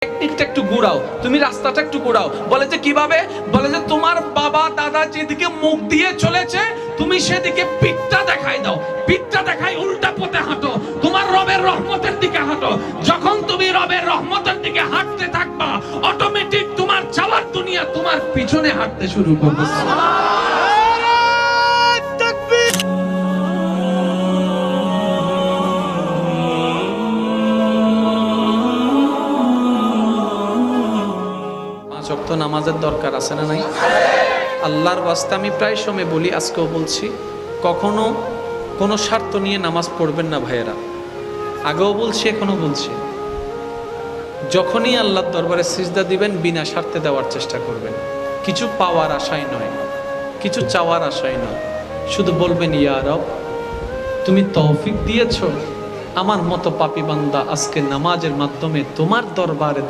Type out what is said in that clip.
টেকনিকটা একটু ঘুরাও, তুমি রাস্তাটা একটু ঘুরাও। বলে যে কিভাবে? বলে যে তোমার বাবা দাদা যেদিকে মুখ দিয়ে চলেছে তুমি সেদিকে পিঠটা দেখাই দাও, পিঠটা দেখাই উল্টা পথে হাঁটো, তোমার রবের রহমতের দিকে হাঁটো। যখন তুমি রবের রহমতের দিকে হাঁটতে থাকবা, অটোমেটিক তোমার যাওয়ার দুনিয়া তোমার পিছনে হাঁটতে শুরু করবে। তো নামাজের দরকার আছে না নাই? আল্লাহর ওয়াস্তে আমি প্রায় সময় বলি, আজকেও বলছি, কখনো কোনো স্বার্থ নিয়ে নামাজ পড়বেন না ভাইয়েরা। আগেও বলছি, এখনো বলছি, যখনই আল্লাহর দরবারে সিজদা দিবেন বিনা স্বার্থে দেওয়ার চেষ্টা করবেন। কিছু পাওয়ার আশায় নয়, কিছু চাওয়ার আশায় নয়। শুধু বলবেন, ইয়া রব, তুমি তৌফিক দিয়েছো আমার মতো পাপী বান্দা আজকে নামাজের মাধ্যমে তোমার দরবারে